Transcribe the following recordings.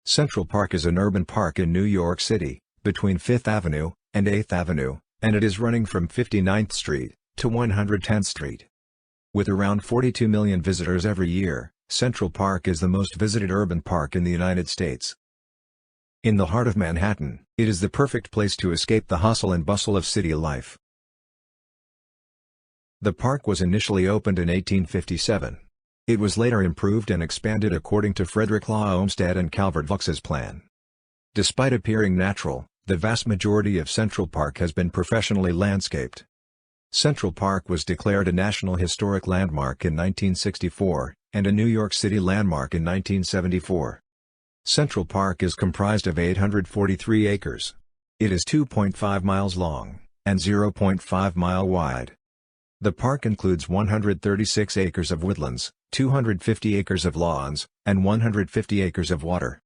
Central Park is an urban park in New York City, between 5th Avenue and 8th Avenue, and it is running from 59th Street to 110th Street. With around 42 million visitors every year, Central Park is the most visited urban park in the United States. In the heart of Manhattan, it is the perfect place to escape the hustle and bustle of city life. The park was initially opened in 1857. It was later improved and expanded according to Frederick Law Olmsted and Calvert Vaux's plan. Despite appearing natural, the vast majority of Central Park has been professionally landscaped. Central Park was declared a National Historic Landmark in 1964, and a New York City Landmark in 1974. Central Park is comprised of 843 acres. It is 2.5 miles long, and 0.5 mile wide. The park includes 136 acres of woodlands, 250 acres of lawns, and 150 acres of water.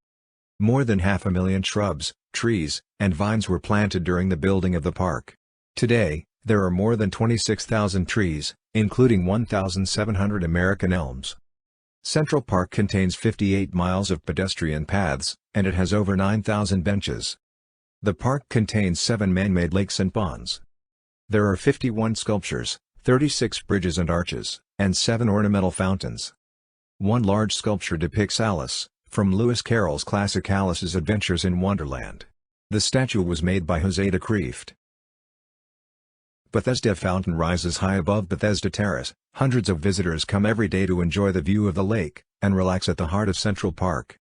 More than 500,000 shrubs, trees, and vines were planted during the building of the park. Today, there are more than 26,000 trees, including 1,700 American elms. Central Park contains 58 miles of pedestrian paths, and it has over 9,000 benches. The park contains 7 man-made lakes and ponds. There are 51 sculptures, 36 bridges and arches, and 7 ornamental fountains. One large sculpture depicts Alice, from Lewis Carroll's classic Alice's Adventures in Wonderland. The statue was made by José de Kreeft. Bethesda Fountain rises high above Bethesda Terrace. Hundreds of visitors come every day to enjoy the view of the lake, and relax at the heart of Central Park.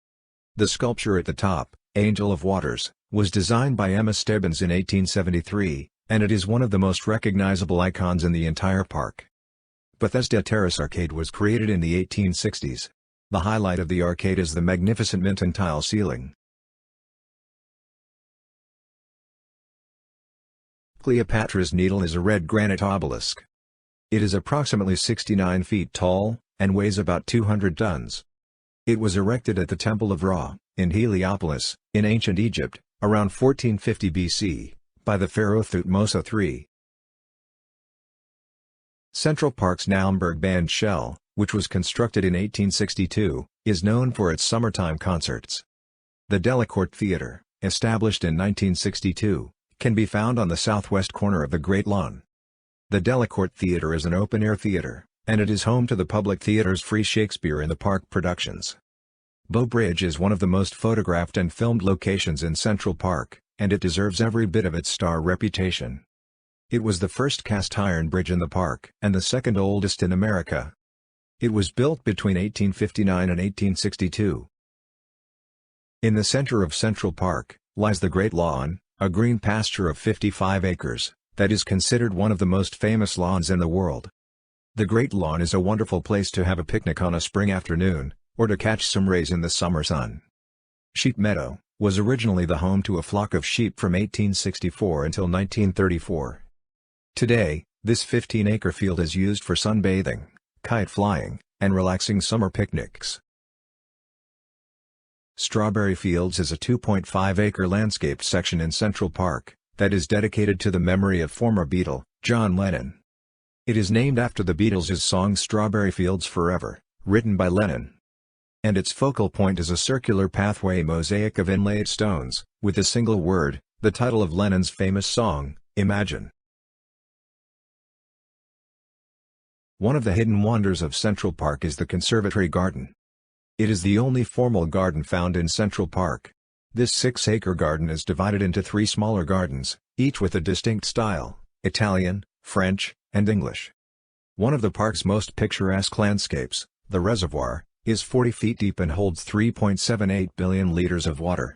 The sculpture at the top, Angel of Waters, was designed by Emma Stebbins in 1873, and it is one of the most recognizable icons in the entire park. Bethesda Terrace Arcade was created in the 1860s. The highlight of the arcade is the magnificent mint and tile ceiling. Cleopatra's Needle is a red granite obelisk. It is approximately 69 feet tall, and weighs about 200 tons. It was erected at the Temple of Ra, in Heliopolis, in ancient Egypt, around 1450 BC, by the pharaoh Thutmose III. Central Park's Naumburg band shell, which was constructed in 1862, is known for its summertime concerts. The Delacorte Theatre, established in 1962, can be found on the southwest corner of the Great Lawn. The Delacorte Theatre is an open-air theatre, and it is home to the Public Theatre's Free Shakespeare in the Park productions. Bow Bridge is one of the most photographed and filmed locations in Central Park, and it deserves every bit of its star reputation. It was the first cast-iron bridge in the park, and the second oldest in America. It was built between 1859 and 1862. In the center of Central Park, lies the Great Lawn, a green pasture of 55 acres, that is considered one of the most famous lawns in the world. The Great Lawn is a wonderful place to have a picnic on a spring afternoon, or to catch some rays in the summer sun. Sheep Meadow was originally the home to a flock of sheep from 1864 until 1934. Today, this 15-acre field is used for sunbathing, kite flying, and relaxing summer picnics. Strawberry Fields is a 2.5-acre landscaped section in Central Park, that is dedicated to the memory of former Beatle, John Lennon. It is named after the Beatles' song Strawberry Fields Forever, written by Lennon. And its focal point is a circular pathway mosaic of inlaid stones, with a single word, the title of Lennon's famous song, Imagine. One of the hidden wonders of Central Park is the Conservatory Garden. It is the only formal garden found in Central Park. This 6-acre garden is divided into 3 smaller gardens, each with a distinct style: Italian, French, and English. One of the park's most picturesque landscapes, the reservoir, is 40 feet deep and holds 3.78 billion liters of water.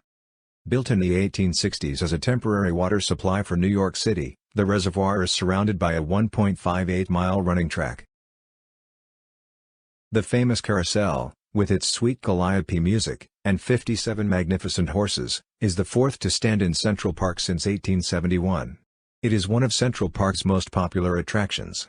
Built in the 1860s as a temporary water supply for New York City, the reservoir is surrounded by a 1.58-mile running track. The famous Carousel, with its sweet calliope music, and 57 magnificent horses, is the fourth to stand in Central Park since 1871. It is one of Central Park's most popular attractions.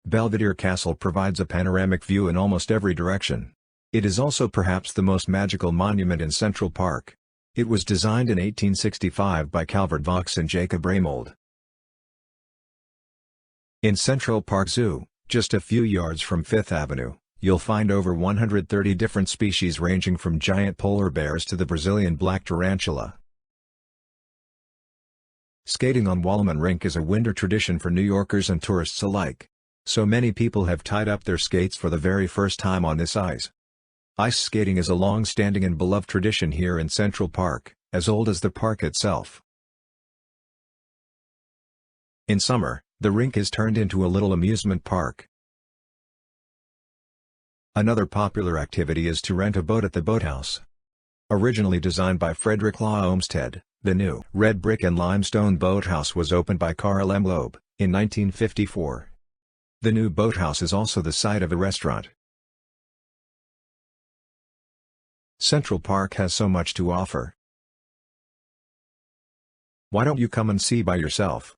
Belvedere Castle provides a panoramic view in almost every direction. It is also perhaps the most magical monument in Central Park. It was designed in 1865 by Calvert Vaux and Jacob Raymold. In Central Park Zoo, just a few yards from 5th Avenue, You'll find over 130 different species ranging from giant polar bears to the Brazilian black tarantula. Skating on Wallman Rink is a winter tradition for New Yorkers and tourists alike. So many people have tied up their skates for the very first time on this ice. Ice skating is a long-standing and beloved tradition here in Central Park, as old as the park itself. In summer, the rink is turned into a little amusement park. Another popular activity is to rent a boat at the boathouse. Originally designed by Frederick Law Olmsted, the new red brick and limestone boathouse was opened by Carl M. Loeb in 1954. The new boathouse is also the site of a restaurant. Central Park has so much to offer. Why don't you come and see by yourself?